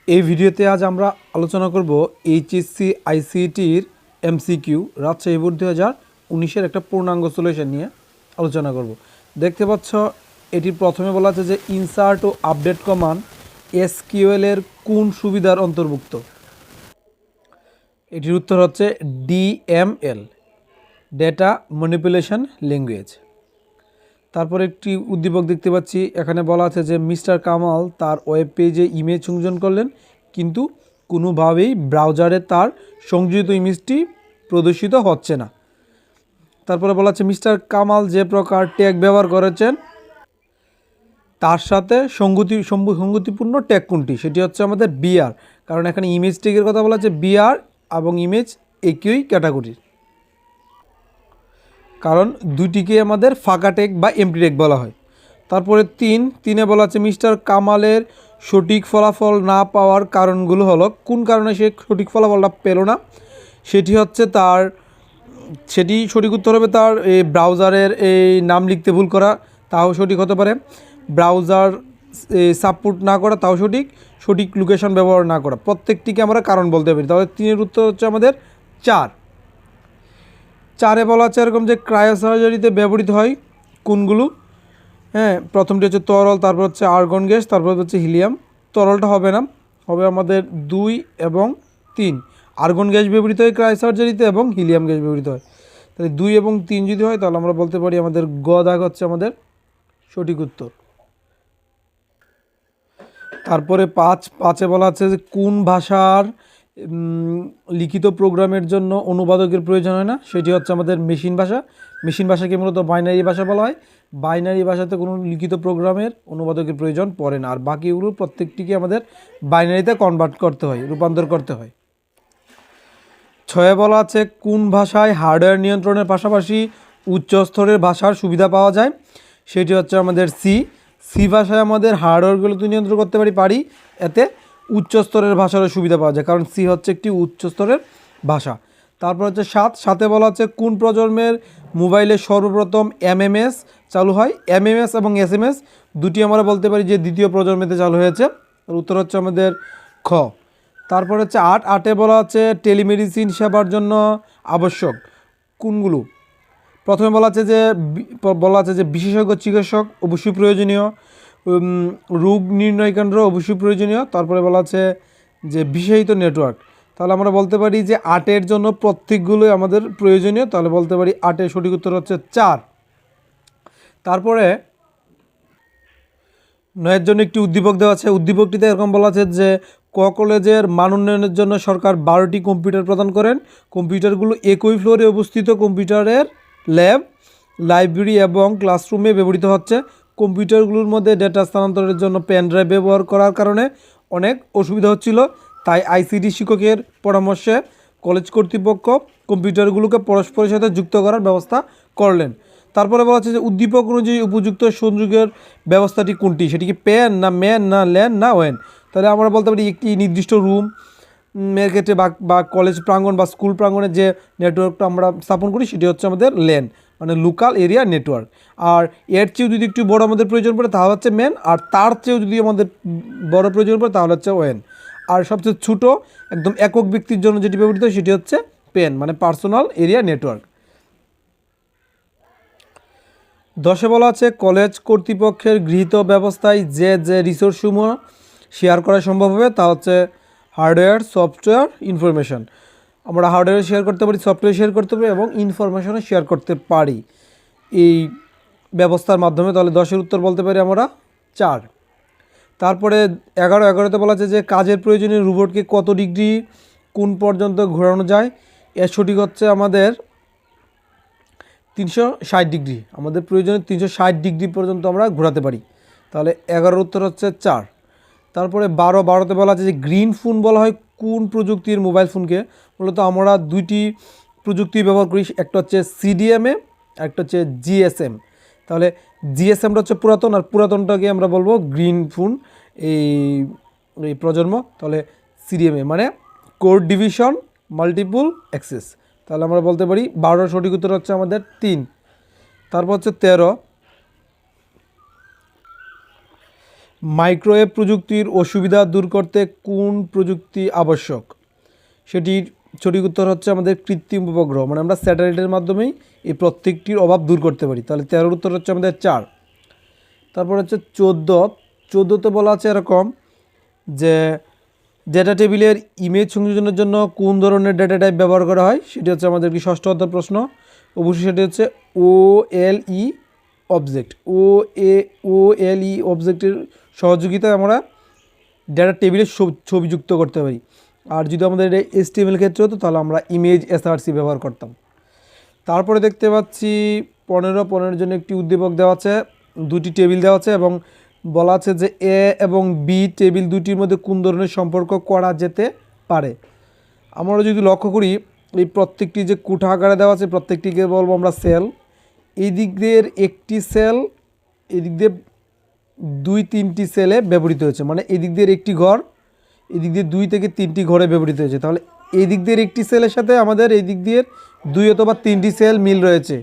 এই ভিডিওতে আজ আমরা আলোচনা করব এইচএসসি আইসিটির এমসিকিউ রাজশাহী বোর্ড 2019-এর একটা পূর্ণাঙ্গ সলিউশন নিয়ে আলোচনা করব। দেখতে পাচ্ছ এটির প্রথমে বলা আছে যে ইনসার্ট ও আপডেট কমান্ড এসকিউএল এর কোন সুবিধার অন্তর্ভুক্ত। এটির উত্তর হচ্ছে ডিএমএল, ডেটা ম্যানিপুলেশন ল্যাঙ্গুয়েজ। তারপর একটি উদ্দীপক দেখতে পাচ্ছি, এখানে বলা আছে যে মিস্টার কামাল তার ওয়েব পেজে ইমেজ সংযোজন করলেন, কিন্তু কোনোভাবেই ব্রাউজারে তার সংযোজিত ইমেজটি প্রদর্শিত হচ্ছে না। তারপরে বলা আছে মিস্টার কামাল যে প্রকার ট্যাগ ব্যবহার করেছেন তার সাথে সঙ্গতিপূর্ণ ট্যাগ কোনটি, সেটি হচ্ছে আমাদের বিআর, কারণ এখানে ইমেজ ট্যাগের কথা বলা আছে, বিআর এবং ইমেজ একই ক্যাটাগরির, কারণ দুটিকে আমাদের ফাঁকা ট্যাগ বা এমটি ট্যাগ বলা হয়। তারপরে তিনে বলা আছে মিস্টার কামালের সঠিক ফলাফল না পাওয়ার কারণগুলো হলো, কোন কারণে সে সঠিক ফলাফলটা পেল না, সেটি সঠিক উত্তর হবে তার এই ব্রাউজারের এই নাম লিখতে ভুল করা, তাও সঠিক হতে পারে। ব্রাউজার সাপোর্ট না করা, তাও সঠিক লোকেশন ব্যবহার না করা, প্রত্যেকটিকে আমরা কারণ বলতে পারি। তাহলে 3-এর উত্তর হচ্ছে আমাদের 4 বলা আছে এরকম যে ক্রায়োসার্জারিতে ব্যবহৃত হয় কোনগুলো। প্রথমটি হচ্ছে তরল, তারপর হচ্ছে আর্গন গ্যাস, তারপর হচ্ছে হিলিয়াম। তরলটা হবে না, হবে আমাদের 2 এবং 3। আর্গন গ্যাস ব্যবহৃত হয় ক্রায়োসার্জারিতে এবং হিলিয়াম গ্যাস ব্যবহৃত হয়। তাহলে 2 এবং 3 যদি হয় তাহলে আমরা বলতে পারি আমাদের গ দাগ হচ্ছে আমাদের সঠিক উত্তর। তারপরে 5-এ বলা আছে যে কোন ভাষার লিখিত প্রোগ্রামের জন্য অনুবাদকের প্রয়োজন হয় না, সেটি হচ্ছে আমাদের মেশিন ভাষা। মেশিন ভাষাকে মূলত বাইনারি ভাষা বলা হয়। বাইনারি ভাষাতে কোনো লিখিত প্রোগ্রামের অনুবাদকের প্রয়োজন পড়ে না, আর বাকিগুলো প্রত্যেকটিকে আমাদের বাইনারিতে কনভার্ট করতে হয়, রূপান্তর করতে হয়। 6-এ বলা আছে কোন ভাষায় হার্ডওয়্যার নিয়ন্ত্রণের পাশাপাশি উচ্চ স্তরের ভাষার সুবিধা পাওয়া যায়, সেটি হচ্ছে আমাদের সি ভাষায় আমাদের হার্ডওয়্যারগুলো তো নিয়ন্ত্রণ করতে পারি, এতে উচ্চ স্তরের ভাষারও সুবিধা পাওয়া যায়, কারণ সি হচ্ছে একটি উচ্চ স্তরের ভাষা। তারপর হচ্ছে 7-এ বলা আছে কোন প্রজন্মের মোবাইলে সর্বপ্রথম এমএমএস চালু হয়। এমএমএস এবং এসএমএস দুটি আমরা বলতে পারি যে দ্বিতীয় প্রজন্মেতে চালু হয়েছে, আর উত্তর হচ্ছে আমাদের খ। তারপর হচ্ছে 8-এ বলা আছে টেলিমেডিসিন সেবার জন্য আবশ্যক কোনগুলো। প্রথমে বলা আছে যে বিশেষজ্ঞ চিকিৎসক অবশ্যই প্রয়োজনীয়, রোগ নির্ণয় কেন্দ্র অবশ্যই প্রয়োজনীয়। তারপরে বলা আছে যে বিশেষিত নেটওয়ার্ক, তাহলে আমরা বলতে পারি যে 8-এর জন্য প্রত্যেকগুলোই আমাদের প্রয়োজনীয়, তাহলে বলতে পারি 8-এর সঠিক উত্তর হচ্ছে 4। তারপরে 9-এর জন্য একটি উদ্দীপক দেওয়া আছে। উদ্দীপকটিতে এরকম বলা আছে যে কলেজের মান উন্নয়নের জন্য সরকার 12টি কম্পিউটার প্রদান করেন। কম্পিউটারগুলো একই ফ্লোরে অবস্থিত কম্পিউটারের ল্যাব, লাইব্রেরি এবং ক্লাসরুমে ব্যবহৃত হচ্ছে। কম্পিউটারগুলোর মধ্যে ডেটা স্থানান্তরের জন্য পেন ড্রাইভ ব্যবহার করার কারণে অনেক অসুবিধা হচ্ছিল, তাই আইসিটি শিক্ষকের পরামর্শে কলেজ কর্তৃপক্ষ কম্পিউটারগুলোকে পরস্পরের সাথে যুক্ত করার ব্যবস্থা করলেন। তারপরে বলা হচ্ছে যে উদ্দীপক অনুযায়ী উপযুক্ত সংযোগের ব্যবস্থাটি কোনটি, সেটি কি পেন না ম্যান না ল্যান না ওয়েন। তাহলে আমরা বলতে পারি একটি নির্দিষ্ট রুম এর ক্ষেত্রে বা কলেজ প্রাঙ্গণ বা স্কুল প্রাঙ্গণে যে নেটওয়ার্কটা আমরা স্থাপন করি সেটি হচ্ছে আমাদের ল্যান, মানে লোকাল এরিয়া নেটওয়ার্ক। আর এর চেয়েও যদি একটু বড় আমাদের প্রয়োজন পড়ে তাহলে হচ্ছে ম্যান, আর তার চেয়েও যদি আমাদের বড় প্রয়োজন পড়ে তাহলে হচ্ছে ওয়েন। আর সবচেয়ে ছোটো একদম একক ব্যক্তির জন্য যেটি ব্যবহৃত হয় সেটি হচ্ছে পেন, মানে পার্সোনাল এরিয়া নেটওয়ার্ক। 10-এ বলা আছে কলেজ কর্তৃপক্ষের গৃহীত ব্যবস্থায় যে রিসোর্সসমূহ শেয়ার করা সম্ভব হবে তা হচ্ছে হার্ডওয়্যার, সফটওয়্যার, ইনফরমেশন। আমরা হার্ডওয়্যার শেয়ার করতে পারি, সফটওয়্যার শেয়ার করতে পারি এবং ইনফরমেশনও শেয়ার করতে পারি এই ব্যবস্থার মাধ্যমে। তাহলে 10-এর উত্তর বলতে পারি আমরা 4। তারপরে 11-তে বলা আছে যে কাজের প্রয়োজনীয় রোবটকে কত ডিগ্রি কোণ পর্যন্ত ঘোরানো যায়, এর সঠিক হচ্ছে আমাদের 360 ডিগ্রি। আমাদের প্রয়োজনে 360 ডিগ্রি পর্যন্ত আমরা ঘোরাতে পারি, তাহলে 11-এর উত্তর হচ্ছে 4। তারপরে 12-তে বলা আছে যে গ্রিন ফোন বলা হয় কোন প্রযুক্তির মোবাইল ফোনকে। মূলত আমরা দুইটি প্রযুক্তি ব্যবহার করি, একটা হচ্ছে সিডিএমএ, একটা হচ্ছে জিএসএম। তাহলে জিএসএমটা হচ্ছে পুরাতন, আর পুরাতনটাকে আমরা বলবো গ্রিন ফোন এই প্রজন্ম। তাহলে সিডিএমএ মানে কোড ডিভিশন মাল্টিপল অ্যাক্সেস, তাহলে আমরা বলতে পারি 12-এর সঠিক উত্তর হচ্ছে আমাদের 3। তারপর হচ্ছে 13 মাইক্রোওয়েভ প্রযুক্তির অসুবিধা দূর করতে কোন প্রযুক্তি আবশ্যক? সেটির সঠিক উত্তর হচ্ছে আমাদের কৃত্রিম উপগ্রহ, মানে আমরা স্যাটেলাইটের মাধ্যমেই এই প্রত্যেকটির অভাব দূর করতে পারি। তাহলে 13 উত্তর হচ্ছে আমাদের 4। তারপর হচ্ছে 14তে বলা আছে এরকম যে ডেটা টেবিলের ইমেজ সংযোজনের জন্য কোন ধরনের ডেটা টাইপ ব্যবহার করা হয়, সেটি হচ্ছে আমাদের কি ষষ্ঠ অধ্যায়ের প্রশ্ন। অবশ্যই সেটি হচ্ছে OLE অবজেক্ট। OLE অবজেক্টের সহযোগিতায় আমরা ডেটা টেবিলে ছবি যুক্ত করতে পারি। আর যদি আমাদের এটা HTML ক্ষেত্রে হতো তাহলে আমরা ইমেজ SRC ব্যবহার করতাম। তারপরে দেখতে পাচ্ছি 15 জন্য একটি উদ্দীপক দেওয়া আছে, দুটি টেবিল দেওয়া আছে এবং বলা আছে যে A এবং B টেবিল দুটির মধ্যে কোন ধরনের সম্পর্ক করা যেতে পারে। আমরা যদি লক্ষ্য করি এই প্রত্যেকটি যে কুঠা আকারে দেওয়া আছে প্রত্যেকটিকে বলবো আমরা সেল। এই দিক দিয়ে একটি সেল, এই দিক দিয়ে 2-3টি সেলে ব্যবহৃত হয়েছে, মানে এই দিক দিয়ে একটি ঘর, এই দিক দিয়ে 2 থেকে 3টি ঘরে ব্যবহৃত হয়েছে। তাহলে এই দিক দিয়ে একটি সেলের সাথে আমাদের এই দিক দিয়ে 2 অথবা 3টি সেল মিল রয়েছে।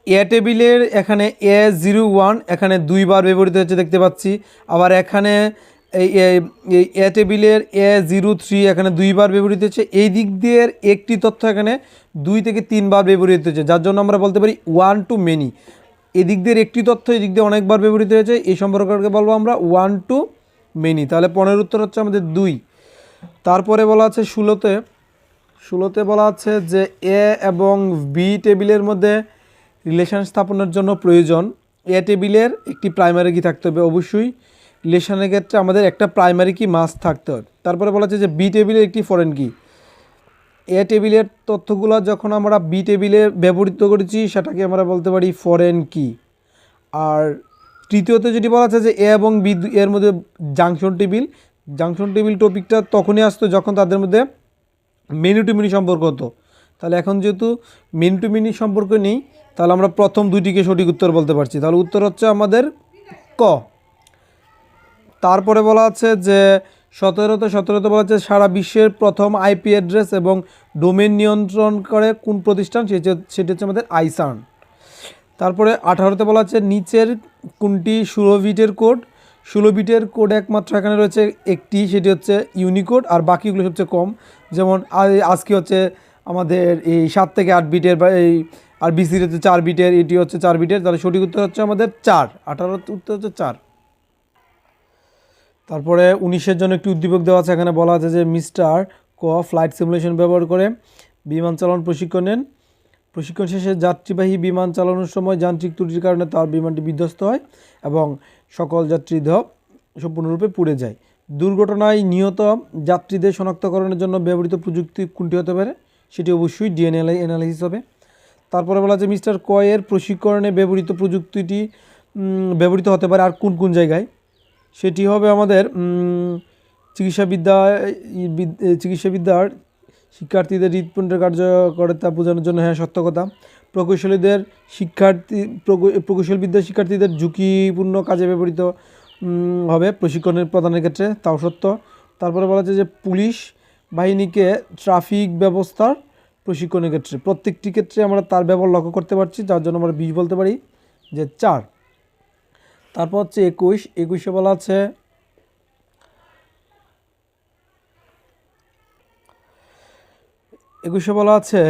এ টেবিলের এখানে A01 এখানে 2 বার ব্যবহৃত হচ্ছে দেখতে পাচ্ছি। আবার এখানে এই এ টেবিলের A03 এখানে 2 বার ব্যবহৃত হচ্ছে। এই দিক দিয়ে একটি তথ্য এখানে 2 থেকে 3 বার ব্যবহৃত হচ্ছে, যার জন্য আমরা বলতে পারি ওয়ান টু মেনি। এদিক দিয়ে একটি তথ্য এদিক দিয়ে অনেকবার ব্যবহৃত হয়েছে, এই সম্পর্ককে বলবো আমরা ওয়ান টু মেনি। তাহলে 15 উত্তর হচ্ছে আমাদের 2। তারপরে বলা আছে 16তে বলা আছে যে A এবং B টেবিলের মধ্যে রিলেশন স্থাপনের জন্য প্রয়োজন এ টেবিলের একটি প্রাইমারি কি থাকতে হবে। অবশ্যই রিলেশনের ক্ষেত্রে আমাদের একটা প্রাইমারি কি মাস্ট থাকতে হবে। তারপরে বলা আছে যে B টেবিলের একটি ফরেন কি। এ টেবিলের তথ্যগুলো যখন আমরা B টেবিলে ব্যবহৃত করেছি সেটাকে আমরা বলতে পারি ফরেন কি। আর তৃতীয়তে যেটি বলা আছে যে A এবং B এর মধ্যে জাংশন টেবিল টপিকটা তখনই আসতো যখন তাদের মধ্যে মেনি টু মেনি সম্পর্ক হতো। তাহলে এখন যেহেতু মেনি টু মেনি সম্পর্ক নেই তাহলে আমরা প্রথম দুইটিকে সঠিক উত্তর বলতে পারছি। তাহলে উত্তর হচ্ছে আমাদের ক। তারপরে বলা আছে যে 17তে বলা আছে সারা বিশ্বের প্রথম IP অ্যাড্রেস এবং ডোমেন নিয়ন্ত্রণ করে কোন প্রতিষ্ঠান, সেটি হচ্ছে আমাদের আইসার্ন। তারপরে 18তে বলা আছে নিচের কোনটি 16 বিটের কোড। 16 বিটের কোড একমাত্র এখানে রয়েছে একটি, সেটি হচ্ছে ইউনিকোড, আর বাকিগুলো হচ্ছে কম। যেমন আজকে হচ্ছে আমাদের এই 7 থেকে 8 বিটের, বা এই আর BC হচ্ছে 4 বিটের, এটি হচ্ছে 4 বিটের। তাহলে সঠিক উত্তর হচ্ছে আমাদের 4। 18 উত্তর হচ্ছে 4। তারপরে 19-এর জন্য একটি উদ্দীপক দেওয়া আছে, এখানে বলা আছে যে মিস্টার ক ফ্লাইট সিমুলেশন ব্যবহার করে বিমান চালানোর প্রশিক্ষণ নেন। প্রশিক্ষণ শেষে যাত্রীবাহী বিমান চালানোর সময় যান্ত্রিক ত্রুটির কারণে তার বিমানটি বিধ্বস্ত হয় এবং সকল যাত্রী দেহ সম্পূর্ণরূপে পুড়ে যায়। দুর্ঘটনায় নিহত যাত্রীদের শনাক্তকরণের জন্য ব্যবহৃত প্রযুক্তি কোনটি হতে পারে, সেটি অবশ্যই DNA অ্যানালাইসিস হবে। তারপরে বলা আছে মিস্টার কয়ের প্রশিক্ষণে ব্যবহৃত প্রযুক্তিটি ব্যবহৃত হতে পারে আর কোন কোন জায়গায়, সেটি হবে আমাদের চিকিৎসাবিদ্যার শিক্ষার্থীদের হৃৎপিণ্ডের কার্যকারিতা বোঝানোর জন্য, হ্যাঁ সত্য কথা। প্রকৌশলবিদ্যার শিক্ষার্থীদের ঝুঁকিপূর্ণ কাজে ব্যবহৃত হবে প্রশিক্ষণের প্রদানের ক্ষেত্রে, তাও সত্য। তারপরে বলা আছে যে পুলিশ বাহিনীকে ট্রাফিক ব্যবস্থার প্রশিক্ষণের ক্ষেত্রে, প্রত্যেকটি ক্ষেত্রে আমরা তার ব্যবহার লক্ষ্য করতে পারছি, যার জন্য আমরা 20 বলতে পারি যে 4। তারপর হচ্ছে 21 বলা আছে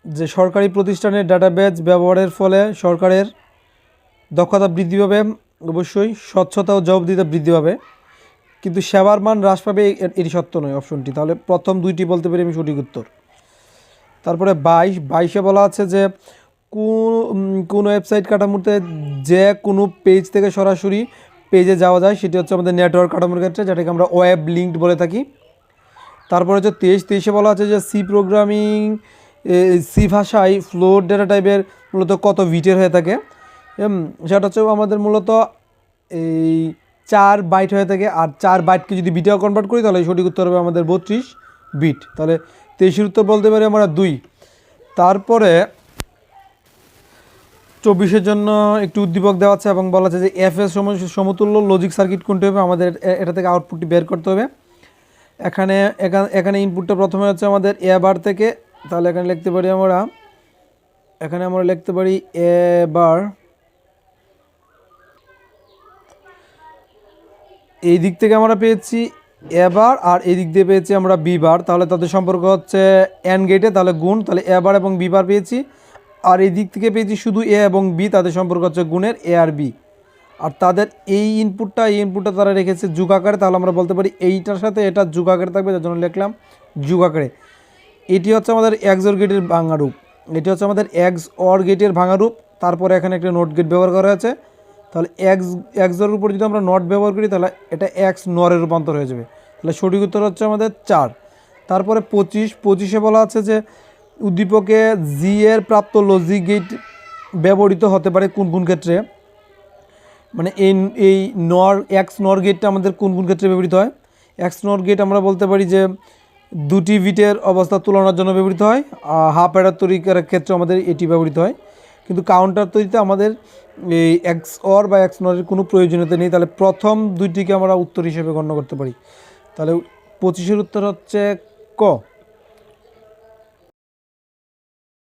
যে সরকারি প্রতিষ্ঠানের ডাটাবেজ ব্যবহারের ফলে সরকারের দক্ষতা বৃদ্ধি পাবে, অবশ্যই স্বচ্ছতা ও জবাবদিহিতা বৃদ্ধি পাবে, কিন্তু সেবার মান হ্রাস পাবে, এটি সত্য নয় অপশনটি। তাহলে প্রথম দুইটি বলতে পারি আমি সঠিক উত্তর। তারপরে 22-এ বলা আছে যে কোন ওয়েবসাইট কাঠামোতে যে কোনো পেজ থেকে সরাসরি পেজে যাওয়া যায়, সেটি হচ্ছে আমাদের নেটওয়ার্ক কাঠামোর ক্ষেত্রে, যেটাকে আমরা ওয়েব লিঙ্কড বলে থাকি। তারপরে হচ্ছে 23-এ বলা আছে যে সি ভাষায় ফ্লোট ডেটা টাইপের মূলত কত বিটের হয়ে থাকে, সেটা হচ্ছে আমাদের মূলত এই 4 বাইট হয়ে থাকে। আর 4 বাইটকে যদি বিটে কনভার্ট করি তাহলে সঠিক উত্তর হবে আমাদের 32 বিট। তাহলে 23-এর উত্তর বলতে পারি আমরা 2। তারপরে 24-এর জন্য একটি উদ্দীপক দেওয়া আছে এবং বলা আছে যে FS সমতুল্য লজিক সার্কিট কোনটি হবে, আমাদের এটা থেকে আউটপুটটি বের করতে হবে। এখানে ইনপুটটা প্রথমে হচ্ছে আমাদের এ বার থেকে, তাহলে এখানে লিখতে পারি আমরা এ বার এই দিক থেকে আমরা পেয়েছি এ বার আর এই দিক দিয়ে পেয়েছি আমরা বি বার, তাহলে তাদের সম্পর্ক হচ্ছে অ্যান্ড গেটে, তাহলে গুণ, তাহলে এ বার এবং বি বার পেয়েছি। আর এই দিক থেকে পেয়েছি শুধু এ এবং বি, তাদের সম্পর্ক হচ্ছে গুণের এ আর বি। আর তাদের এই ইনপুটটা তারা রেখেছে যুগ আকারে, তাহলে আমরা বলতে পারি এইটার সাথে এটা যুগ আকারে থাকবে, যার জন্য লিখলাম যুগ আকারে। এটি হচ্ছে আমাদের এক্স অর গেটের ভাঙা রূপ, এটি হচ্ছে আমাদের এক্স অর গেটের ভাঙা রূপ। তারপরে এখানে একটা নোট গেট ব্যবহার করা আছে, তাহলে এক্সের উপর যদি আমরা নট ব্যবহার করি তাহলে এটা এক্স নরে রূপান্তর হয়ে যাবে। তাহলে সঠিক উত্তর হচ্ছে আমাদের 4। তারপরে 25 বলা আছে যে উদ্দীপকে জি এর প্রাপ্ত লজিক গেট ব্যবহৃত হতে পারে কোন কোন ক্ষেত্রে, মানে এই এক্স নর গেটটা আমাদের কোন কোন ক্ষেত্রে ব্যবহৃত হয়। এক্স নর গেট আমরা বলতে পারি যে দুটি বিটের অবস্থা তুলনার জন্য ব্যবহৃত হয়, হাফ অ্যাডার তৈরির ক্ষেত্রে আমাদের এটি ব্যবহৃত হয়। কিন্তু কাউন্টার তৈরিতে আমাদের এই এক্স অর বা এক্স নরের কোনো প্রয়োজনীয়তা নেই, তাহলে প্রথম দুইটিকে আমরা উত্তর হিসেবে গণ্য করতে পারি। তাহলে 25-এর উত্তর হচ্ছে ক।